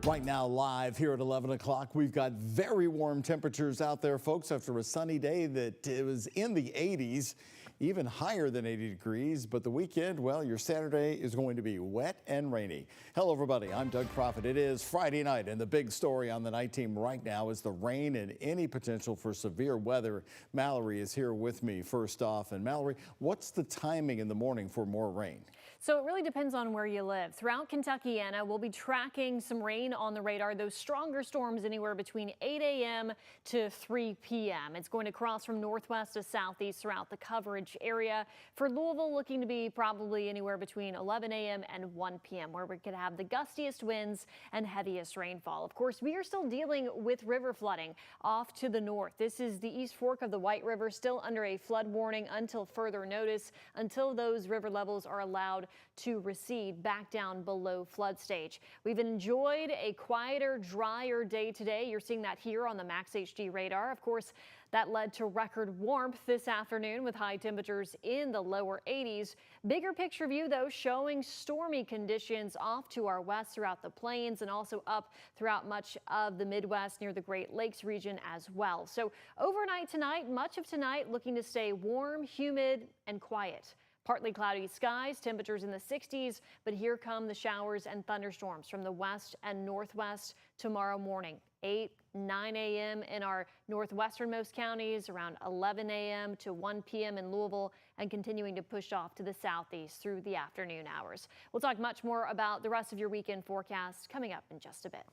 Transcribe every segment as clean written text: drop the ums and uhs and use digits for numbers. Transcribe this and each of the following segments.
Right now, live here at 11 o'clock, we've got very warm temperatures out there, folks, after a sunny day that it was in the 80s, even higher than 80 degrees. But the weekend, well, your Saturday is going to be wet and rainy. Hello, everybody. I'm Doug Proffitt. It is Friday night, and the big story on the night team right now is the rain and any potential for severe weather. Mallory is here with me first off. And Mallory, what's the timing in the morning for more rain? So it really depends on where you live. Throughout Kentucky, Anna, we'll be tracking some rain on the radar. Those stronger storms anywhere between 8 a.m. to 3 p.m. It's going to cross from northwest to southeast throughout the coverage area. For Louisville, looking to be probably anywhere between 11 a.m. and 1 p.m. where we could have the gustiest winds and heaviest rainfall. Of course, we are still dealing with river flooding off to the north. This is the East Fork of the White River, still under a flood warning until further notice, until those river levels are allowed to recede back down below flood stage. We've enjoyed a quieter, drier day today. You're seeing that here on the Max HD radar. Of course, that led to record warmth this afternoon with high temperatures in the lower 80s. Bigger picture view, though, showing stormy conditions off to our west throughout the plains and also up throughout much of the Midwest near the Great Lakes region as well. So overnight tonight, much of tonight looking to stay warm, humid, and quiet. Partly cloudy skies, temperatures in the 60s, but here come the showers and thunderstorms from the west and northwest tomorrow morning. 8, 9 a.m. in our northwesternmost counties, around 11 a.m. to 1 p.m. in Louisville, and continuing to push off to the southeast through the afternoon hours. We'll talk much more about the rest of your weekend forecast coming up in just a bit.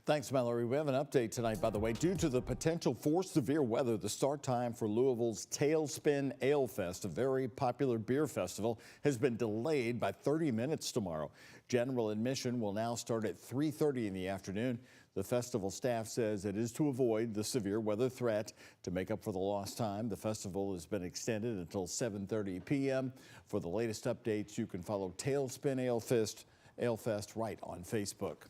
Thanks, Mallory. We have an update tonight, by the way. Due to the potential for severe weather, the start time for Louisville's Tailspin Ale Fest, a very popular beer festival, has been delayed by 30 minutes tomorrow. General admission will now start at 3:30 in the afternoon. The festival staff says it is to avoid the severe weather threat. To make up for the lost time, the festival has been extended until 7:30 p.m. For the latest updates, you can follow Tailspin Ale Fest right on Facebook.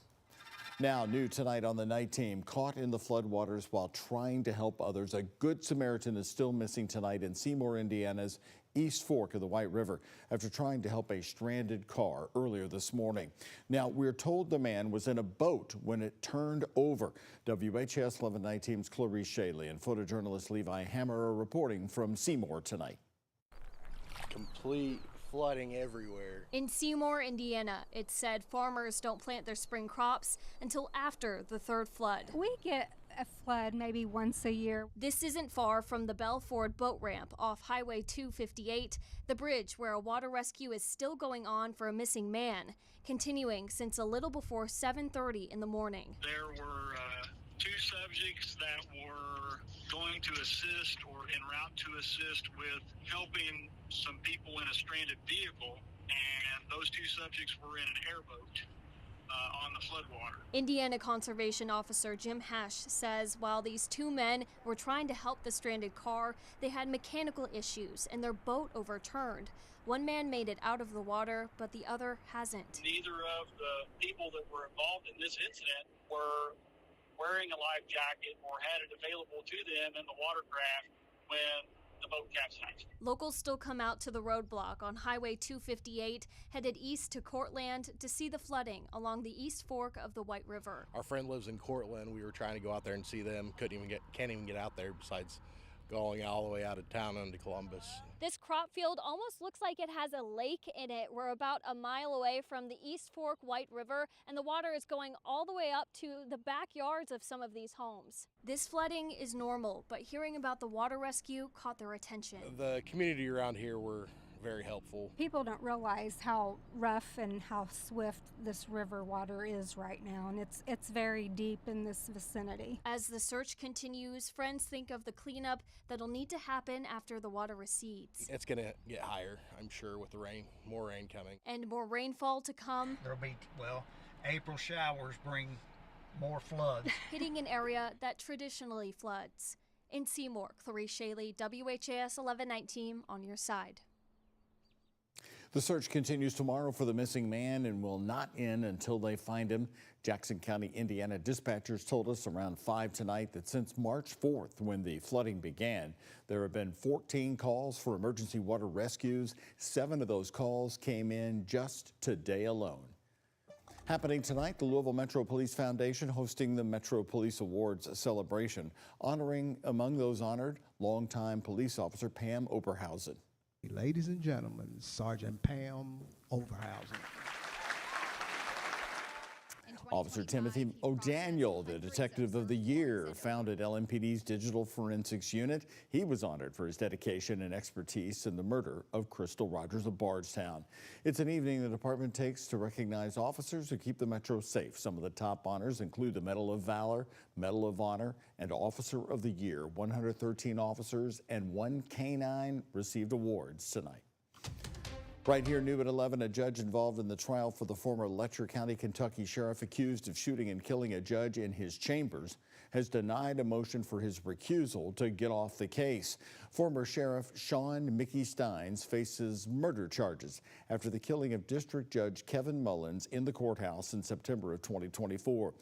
Now, new tonight on the night team, caught in the floodwaters while trying to help others. A good Samaritan is still missing tonight in Seymour, Indiana's East Fork of the White River after trying to help a stranded car earlier this morning. Now, we're told the man was in a boat when it turned over. WHAS 11 night team's Clarice Shaley and photojournalist Levi Hammer are reporting from Seymour tonight. Complete flooding everywhere. In Seymour, Indiana, it said farmers don't plant their spring crops until after the third flood. We get a flood maybe once a year. This isn't far from the Belford boat ramp off Highway 258, the bridge where a water rescue is still going on for a missing man, continuing since a little before 7:30 in the morning. There were two subjects that were going to assist or en route to assist with helping some people in a stranded vehicle, and those two subjects were in an airboat on the floodwater. Indiana Conservation Officer Jim Hash says while these two men were trying to help the stranded car, they had mechanical issues and their boat overturned. One man made it out of the water, but the other hasn't. Neither of the people that were involved in this incident were wearing a life jacket or had it available to them in the watercraft when the boat capsized. Locals still come out to the roadblock on Highway 258, headed east to Cortland to see the flooding along the East Fork of the White River. Our friend lives in Cortland. We were trying to go out there and see them. Can't even get out there besides going all the way out of town into Columbus. This crop field almost looks like it has a lake in it. We're about a mile away from the East Fork White River, and the water is going all the way up to the backyards of some of these homes. This flooding is normal, but hearing about the water rescue caught their attention. The community around here were very helpful. People don't realize how rough and how swift this river water is right now, and it's very deep in this vicinity. As the search continues, friends think of the cleanup that'll need to happen after the water recedes. It's going to get higher, I'm sure, with the rain, more rain coming. And more rainfall to come. There'll be, April showers bring more floods. Hitting an area that traditionally floods. In Seymour, Clarice Shaley, WHAS 11 night team on your side. The search continues tomorrow for the missing man and will not end until they find him. Jackson County, Indiana dispatchers told us around 5 tonight that since March 4th, when the flooding began, there have been 14 calls for emergency water rescues. 7 of those calls came in just today alone. Happening tonight, the Louisville Metro Police Foundation hosting the Metro Police Awards celebration, honoring, among those honored, longtime police officer Pam Oberhausen. Ladies and gentlemen, Sergeant Pam Oberhausen. Officer Timothy O'Daniel, the Detective of the Year, founded LMPD's Digital Forensics Unit. He was honored for his dedication and expertise in the murder of Crystal Rogers of Bardstown. It's an evening the department takes to recognize officers who keep the Metro safe. Some of the top honors include the Medal of Valor, Medal of Honor, and Officer of the Year. 113 officers and 1 canine received awards tonight. Right here, new at 11, a judge involved in the trial for the former Letcher County, Kentucky sheriff accused of shooting and killing a judge in his chambers has denied a motion for his recusal to get off the case. Former Sheriff Sean Mickey Steins faces murder charges after the killing of District Judge Kevin Mullins in the courthouse in September of 2024.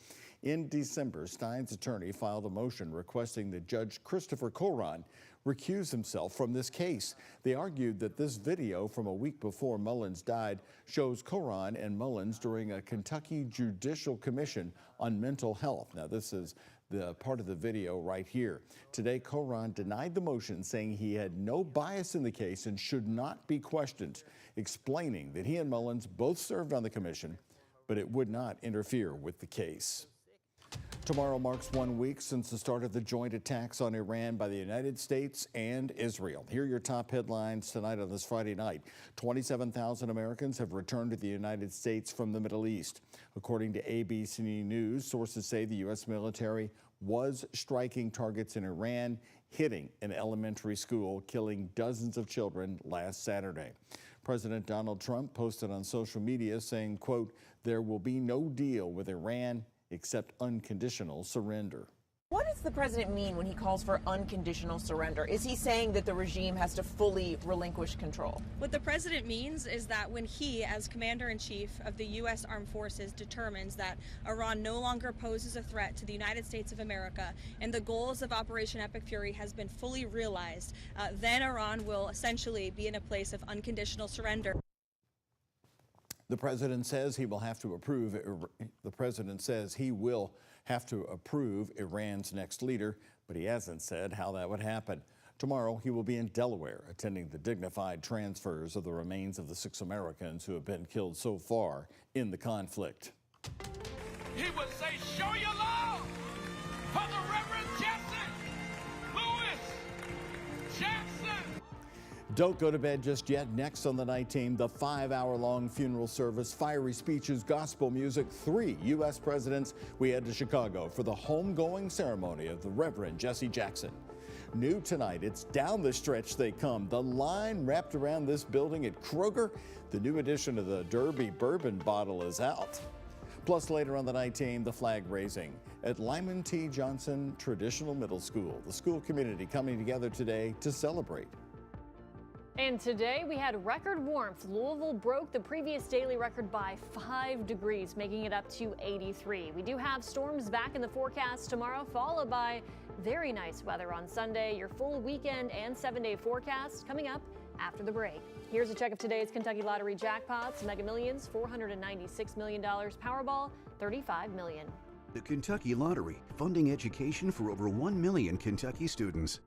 In December, Steins' attorney filed a motion requesting that Judge Christopher Coran recuse himself from this case. They argued that this video from a week before Mullins died shows Coran and Mullins during a Kentucky Judicial Commission on Mental Health. Now, this is the part of the video right here. Today, Coran denied the motion, saying he had no bias in the case and should not be questioned, explaining that he and Mullins both served on the commission, but it would not interfere with the case. Tomorrow marks 1 week since the start of the joint attacks on Iran by the United States and Israel. Here are your top headlines tonight on this Friday night. 27,000 Americans have returned to the United States from the Middle East. According to ABC News, sources say the U.S. military was striking targets in Iran, hitting an elementary school, killing dozens of children last Saturday. President Donald Trump posted on social media saying, quote, "There will be no deal with Iran except unconditional surrender." What does the president mean when he calls for unconditional surrender? Is he saying that the regime has to fully relinquish control? What the president means is that when he, as commander-in-chief of the U.S. Armed Forces, determines that Iran no longer poses a threat to the United States of America and the goals of Operation Epic Fury has been fully realized, then Iran will essentially be in a place of unconditional surrender. The president says he will have to approve. Iran's next leader, but he hasn't said how that would happen. Tomorrow, he will be in Delaware, attending the dignified transfers of the remains of the 6 Americans who have been killed so far in the conflict. He would say, "Show your love for the Reverend Jesse Louis Jackson." Don't go to bed just yet. Next on the night team, the 5-hour-long funeral service, fiery speeches, gospel music, 3 U.S. presidents. We head to Chicago for the homegoing ceremony of the Reverend Jesse Jackson. New tonight, it's down the stretch they come. The line wrapped around this building at Kroger. The new edition of the Derby bourbon bottle is out. Plus, later on the night team, the flag raising at Lyman T. Johnson Traditional Middle School. The school community coming together today to celebrate. And today we had record warmth. Louisville broke the previous daily record by 5 degrees, making it up to 83. We do have storms back in the forecast tomorrow, followed by very nice weather on Sunday. Your full weekend and 7-day forecast coming up after the break. Here's a check of today's Kentucky Lottery jackpots. Mega Millions, $496 million. Powerball, $35 million. The Kentucky Lottery, funding education for over 1 million Kentucky students.